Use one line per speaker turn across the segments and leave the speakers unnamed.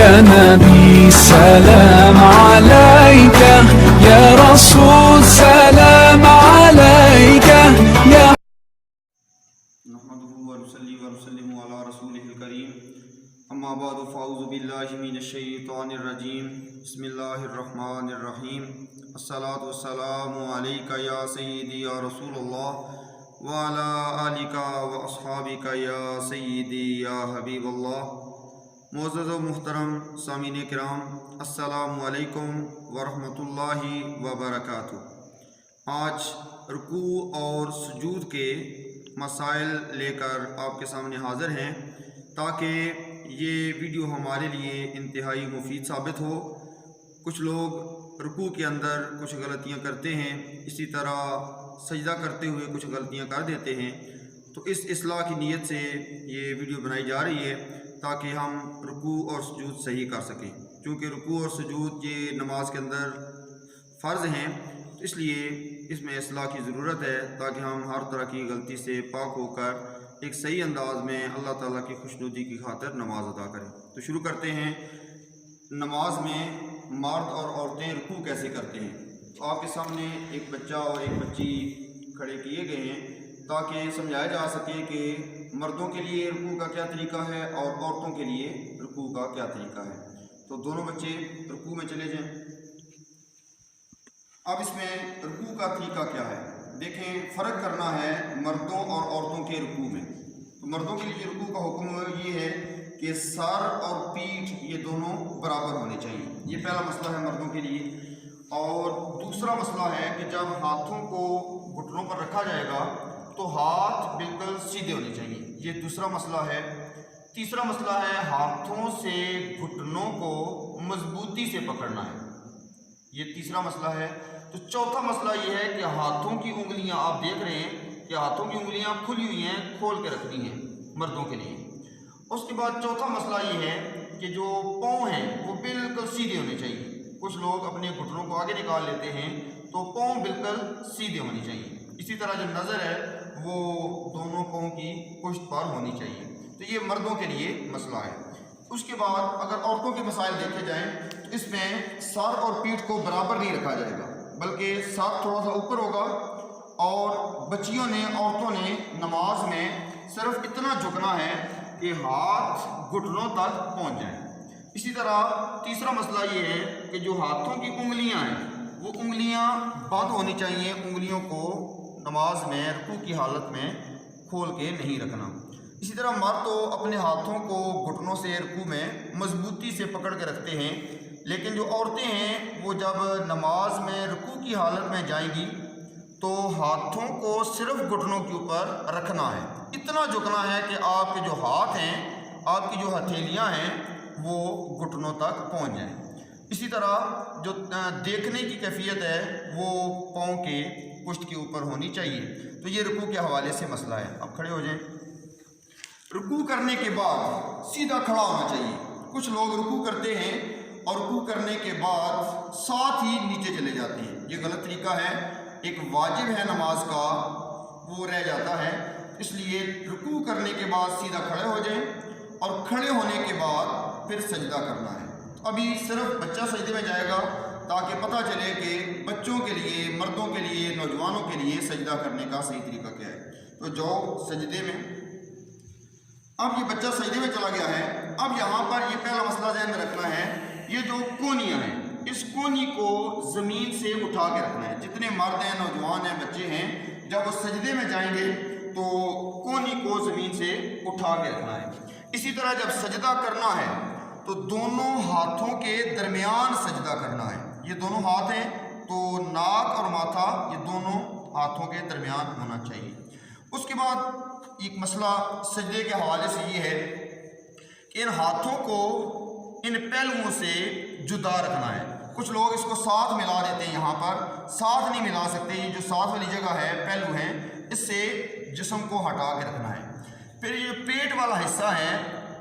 يا نبي سلام عليك، يا رسول سلام عليك، يا
نحمده ونصلي ونسلم على رسوله الكريم اما بعد فاعوذ بالله من الشیطان الرجیم بسم اللہ الرحمن الرحیم الصلاۃ والسلام علیک یا سیدی یا رسول اللہ وعلی آلک واصحابک یا سیدی یا حبیب اللہ۔ معزز و محترم سامعین کرام، السلام علیکم ورحمۃ اللہ وبرکاتہ۔ آج رکوع اور سجود کے مسائل لے کر آپ کے سامنے حاضر ہیں تاکہ یہ ویڈیو ہمارے لیے انتہائی مفید ثابت ہو۔ کچھ لوگ رکوع کے اندر کچھ غلطیاں کرتے ہیں، اسی طرح سجدہ کرتے ہوئے کچھ غلطیاں کر دیتے ہیں، تو اس اصلاح کی نیت سے یہ ویڈیو بنائی جا رہی ہے تاکہ ہم رکوع اور سجود صحیح کر سکیں، کیونکہ رکوع اور سجود یہ نماز کے اندر فرض ہیں، اس لیے اس میں اصلاح کی ضرورت ہے تاکہ ہم ہر طرح کی غلطی سے پاک ہو کر ایک صحیح انداز میں اللہ تعالیٰ کی خوشنودی کی خاطر نماز ادا کریں۔ تو شروع کرتے ہیں۔ نماز میں مرد اور عورتیں رکوع کیسے کرتے ہیں؟ تو آپ کے سامنے ایک بچہ اور ایک بچی کھڑے کیے گئے ہیں تاکہ سمجھایا جا سکے کہ مردوں کے لیے رکوع کا کیا طریقہ ہے اور عورتوں کے لیے رکوع کا کیا طریقہ ہے۔ تو دونوں بچے رکوع میں چلے جائیں۔ اب اس میں رکوع کا طریقہ کیا ہے؟ دیکھیں، فرق کرنا ہے مردوں اور عورتوں کے رکوع میں۔ تو مردوں کے لیے رکوع کا حکم یہ ہے کہ سر اور پیٹھ یہ دونوں برابر ہونے چاہیے، یہ پہلا مسئلہ ہے مردوں کے لیے۔ اور دوسرا مسئلہ ہے کہ جب ہاتھوں کو گھٹنوں پر رکھا جائے گا تو ہاتھ بالکل سیدھے ہونے چاہیے، یہ دوسرا مسئلہ ہے۔ تیسرا مسئلہ ہے ہاتھوں سے گھٹنوں کو مضبوطی سے پکڑنا ہے، یہ تیسرا مسئلہ ہے۔ تو چوتھا مسئلہ یہ ہے کہ ہاتھوں کی انگلیاں، آپ دیکھ رہے ہیں کہ ہاتھوں کی انگلیاں کھلی ہوئی ہیں، کھول کے رکھنی ہیں مردوں کے لیے۔ اس کے بعد چوتھا مسئلہ یہ ہے کہ جو پاؤں ہیں وہ بالکل سیدھے ہونے چاہیے۔ کچھ لوگ اپنے گھٹنوں کو آگے نکال لیتے ہیں، تو پاؤں بالکل سیدھے ہونی چاہیے۔ اسی طرح جو نظر ہے وہ دونوں پاؤں کی پشت پر ہونی چاہیے۔ تو یہ مردوں کے لیے مسئلہ ہے۔ اس کے بعد اگر عورتوں کے مسائل دیکھے جائیں تو اس میں سر اور پیٹھ کو برابر نہیں رکھا جائے گا، بلکہ سر تھوڑا سا اوپر ہوگا، اور بچیوں نے، عورتوں نے نماز میں صرف اتنا جھکنا ہے کہ ہاتھ گھٹنوں تک پہنچ جائیں۔ اسی طرح تیسرا مسئلہ یہ ہے کہ جو ہاتھوں کی انگلیاں ہیں وہ انگلیاں بند ہونی چاہیے، انگلیوں کو نماز میں رکوع کی حالت میں کھول کے نہیں رکھنا۔ اسی طرح مرد تو اپنے ہاتھوں کو گھٹنوں سے رکوع میں مضبوطی سے پکڑ کے رکھتے ہیں، لیکن جو عورتیں ہیں وہ جب نماز میں رکوع کی حالت میں جائیں گی تو ہاتھوں کو صرف گھٹنوں کے اوپر رکھنا ہے، اتنا جھکنا ہے کہ آپ کے جو ہاتھ ہیں، آپ کی جو ہتھیلیاں ہیں وہ گھٹنوں تک پہنچ جائیں۔ اسی طرح جو دیکھنے کی کیفیت ہے وہ پاؤں کے پشت کے اوپر ہونی چاہیے۔ تو یہ رکوع کے حوالے سے مسئلہ ہے۔ اب کھڑے ہو جائیں۔ رکوع کرنے کے بعد سیدھا کھڑا ہونا چاہیے۔ کچھ لوگ رکوع کرتے ہیں اور رکوع کرنے کے بعد ساتھ ہی نیچے چلے جاتے ہیں، یہ غلط طریقہ ہے۔ ایک واجب ہے نماز کا، وہ رہ جاتا ہے۔ اس لیے رکوع کرنے کے بعد سیدھا کھڑے ہو جائیں، اور کھڑے ہونے کے بعد پھر سجدہ کرنا ہے۔ ابھی صرف بچہ سجدے میں جائے گا تاکہ پتہ چلے کہ بچوں کے لیے، مردوں کے لیے، نوجوانوں کے لیے سجدہ کرنے کا صحیح طریقہ کیا ہے۔ تو جاؤ سجدے میں۔ اب یہ بچہ سجدے میں چلا گیا ہے۔ اب یہاں پر یہ پہلا مسئلہ ذہن میں رکھنا ہے، یہ جو کونیاں ہیں اس کونی کو زمین سے اٹھا کے رکھنا ہے۔ جتنے مرد ہیں، نوجوان ہیں، بچے ہیں، جب وہ سجدے میں جائیں گے تو کونی کو زمین سے اٹھا کے رکھنا ہے۔ اسی طرح جب سجدہ کرنا ہے تو دونوں ہاتھوں کے درمیان سجدہ کرنا ہے، یہ دونوں ہاتھ ہیں تو ناک اور ماتھا یہ دونوں ہاتھوں کے درمیان ہونا چاہیے۔ اس کے بعد ایک مسئلہ سجدے کے حوالے سے یہ ہے کہ ان ہاتھوں کو ان پہلوؤں سے جدا رکھنا ہے۔ کچھ لوگ اس کو ساتھ ملا دیتے ہیں، یہاں پر ساتھ نہیں ملا سکتے، یہ جو ساتھ والی جگہ ہے، پہلو ہیں، اس سے جسم کو ہٹا کے رکھنا ہے۔ پھر یہ پیٹ والا حصہ ہے،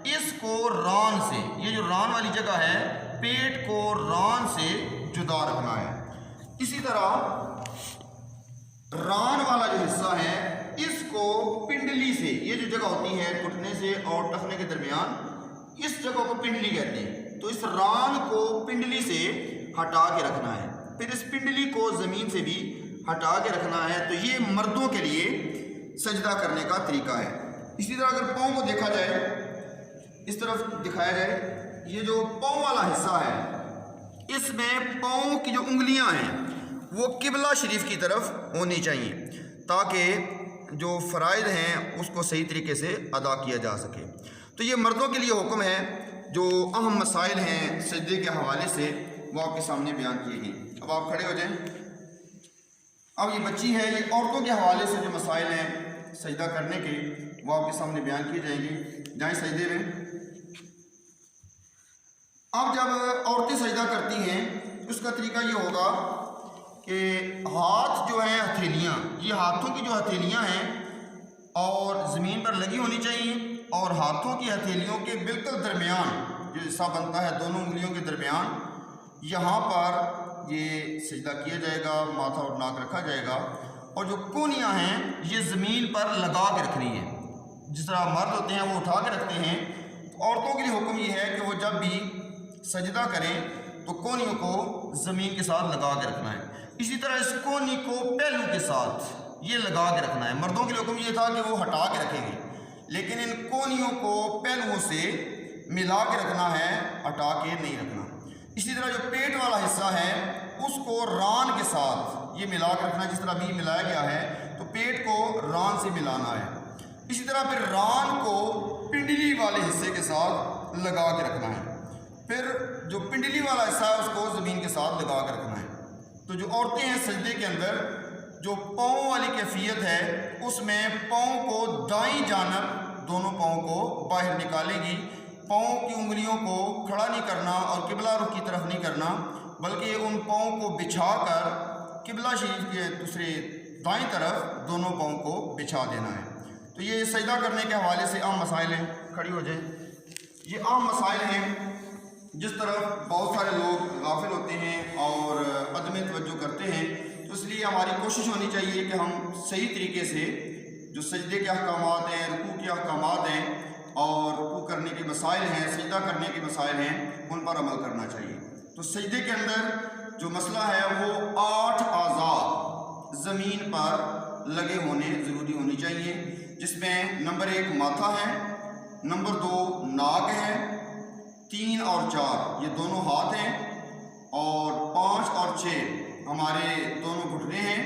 اس کو ران سے، یہ جو ران والی جگہ ہے، پیٹ کو ران سے جدا رکھنا ہے۔ اسی طرح ران والا جو حصہ ہے اس کو پنڈلی سے، یہ جو جگہ ہوتی ہے گھٹنے سے اور ٹخنے کے درمیان، اس جگہ کو پنڈلی کہتے ہیں، تو اس ران کو پنڈلی سے ہٹا کے رکھنا ہے، پھر اس پنڈلی کو زمین سے بھی ہٹا کے رکھنا ہے۔ تو یہ مردوں کے لیے سجدہ کرنے کا طریقہ ہے۔ اسی طرح اگر پاؤں کو دیکھا جائے، اس طرف دکھایا جائے، یہ جو پاؤں والا حصہ ہے اس میں پاؤں کی جو انگلیاں ہیں وہ قبلہ شریف کی طرف ہونی چاہیے تاکہ جو فرائض ہیں اس کو صحیح طریقے سے ادا کیا جا سکے۔ تو یہ مردوں کے لیے حکم ہے۔ جو اہم مسائل ہیں سجدے کے حوالے سے وہ آپ کے سامنے بیان کیے گئے۔ اب آپ کھڑے ہو جائیں۔ اب یہ بچی ہے، یہ عورتوں کے حوالے سے جو مسائل ہیں سجدہ کرنے کے وہ آپ کے سامنے بیان کیے جائیں گے۔ جائیں سجدے میں۔ اب جب عورتیں سجدہ کرتی ہیں اس کا طریقہ یہ ہوگا کہ ہاتھ جو ہیں ہتھیلیاں، یہ ہاتھوں کی جو ہتھیلیاں ہیں اور زمین پر لگی ہونی چاہیے، اور ہاتھوں کی ہتھیلیوں کے بالکل درمیان جو حصہ بنتا ہے دونوں انگلیوں کے درمیان، یہاں پر یہ سجدہ کیا جائے گا، ماتھا اور ناک رکھا جائے گا، اور جو کونیاں ہیں یہ زمین پر لگا کے رکھنی ہے۔ جس طرح مرد ہوتے ہیں وہ اٹھا کے رکھتے ہیں، عورتوں کے لیے حکم یہ ہے کہ وہ جب بھی سجدہ کریں تو کونیوں کو زمین کے ساتھ لگا کے رکھنا ہے۔ اسی طرح اس کونی کو پہلو کے ساتھ یہ لگا کے رکھنا ہے۔ مردوں کے لیے حکم یہ تھا کہ وہ ہٹا کے رکھیں گے، لیکن ان کونیوں کو پہلوؤں سے ملا کے رکھنا ہے، ہٹا کے نہیں رکھنا۔ اسی طرح جو پیٹ والا حصہ ہے اس کو ران کے ساتھ یہ ملا کے رکھنا ہے، جس طرح ابھی ملایا گیا ہے تو پیٹ کو ران سے ملانا ہے۔ اسی طرح پھر ران کو پنڈلی والے حصے کے ساتھ لگا کے رکھنا ہے، پھر جو پنڈلی والا حصہ ہے اس کو زمین کے ساتھ لگا کے رکھنا ہے۔ تو جو عورتیں ہیں سجدے کے اندر جو پاؤں والی کیفیت ہے اس میں پاؤں کو دائیں جانب دونوں پاؤں کو باہر نکالے گی، پاؤں کی انگلیوں کو کھڑا نہیں کرنا اور قبلہ رخ کی طرف نہیں کرنا، بلکہ ان پاؤں کو بچھا کر قبلہ شریف کے دوسرے دائیں طرف دونوں پاؤں کو بچھا دینا ہے۔ تو یہ سجدہ کرنے کے حوالے سے عام مسائل ہیں۔ کھڑی ہو جائیں۔ یہ عام مسائل ہیں جس طرف بہت سارے لوگ غافل ہوتے ہیں اور عدم توجہ کرتے ہیں، تو اس لیے ہماری کوشش ہونی چاہیے کہ ہم صحیح طریقے سے جو سجدے کے احکامات ہیں، رکوع کے احکامات ہیں اور رکوع کرنے کے مسائل ہیں، سجدہ کرنے کے مسائل ہیں، ان پر عمل کرنا چاہیے۔ تو سجدے کے اندر جو مسئلہ ہے وہ 8 اعضاء زمین پر لگے ہونے ضروری ہونی چاہیے، جس میں نمبر 1 ماتھا ہے، نمبر 2 ناک ہے، 3 اور 4 یہ دونوں ہاتھ ہیں، اور 5 اور 6 ہمارے دونوں گھٹنے ہیں،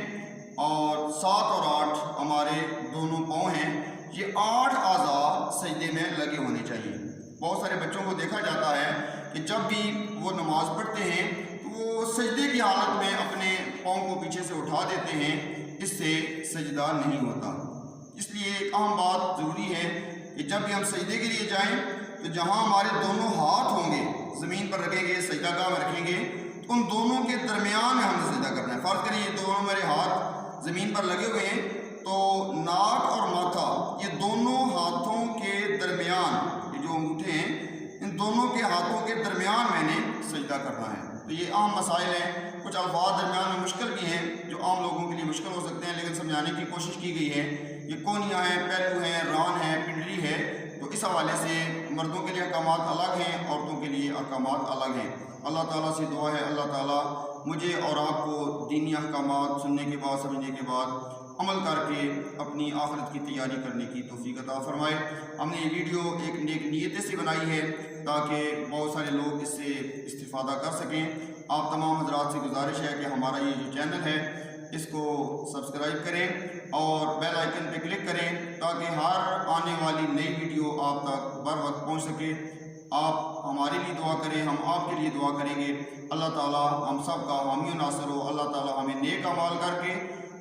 اور 7 اور 8 ہمارے دونوں پاؤں ہیں۔ یہ 8 اعضاء سجدے میں لگے ہونے چاہیے۔ بہت سارے بچوں کو دیکھا جاتا ہے کہ جب بھی وہ نماز پڑھتے ہیں تو وہ سجدے کی حالت میں اپنے پاؤں کو پیچھے سے اٹھا دیتے ہیں، اس سے سجدہ نہیں ہوتا۔ اس لیے ایک اہم بات ضروری ہے کہ جب بھی ہم سجدے کے لیے جائیں تو جہاں ہمارے دونوں ہاتھ ہوں گے زمین پر رکھیں گے، سجدہ گاہ میں رکھیں گے، تو ان دونوں کے درمیان میں ہم نے سجدہ کرنا ہے۔ فرض کریں یہ دونوں میرے ہاتھ زمین پر لگے ہوئے ہیں، تو ناک اور ماتھا یہ دونوں ہاتھوں کے درمیان، یہ جو انگوٹھے ہیں ان دونوں کے ہاتھوں کے درمیان میں نے سجدہ کرنا ہے۔ تو یہ عام مسائل ہیں۔ کچھ الفاظ درمیان میں مشکل بھی ہیں جو عام لوگوں کے لیے مشکل ہو سکتے ہیں، لیکن سمجھانے کی کوشش کی گئی ہے۔ یہ کونیاں ہیں، پہلو ہیں، ران ہے، پنڈلی ہے، تو اس حوالے سے مردوں کے لیے احکامات الگ ہیں، عورتوں کے لیے احکامات الگ ہیں۔ اللہ تعالیٰ سے دعا ہے اللہ تعالیٰ مجھے اور آپ کو دینی احکامات سننے کے بعد، سمجھنے کے بعد عمل کر کے اپنی آخرت کی تیاری کرنے کی توفیق عطا فرمائے۔ ہم نے یہ ویڈیو ایک نیک نیت سے بنائی ہے تاکہ بہت سارے لوگ اس سے استفادہ کر سکیں۔ آپ تمام حضرات سے گزارش ہے کہ ہمارا یہ جو چینل ہے اس کو سبسکرائب کریں اور بیل آئیکن پہ کلک کریں تاکہ ہر آنے والی نئی ویڈیو آپ تک بر وقت پہنچ سکے۔ آپ ہمارے لیے دعا کریں، ہم آپ کے لیے دعا کریں گے۔ اللہ تعالیٰ ہم سب کا حامی و ناصر ہو۔ اللہ تعالیٰ ہمیں نیک اعمال کر کے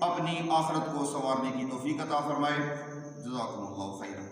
اپنی آخرت کو سنوارنے کی توفیق عطا فرمائے۔ جزاکم اللہ خیرا۔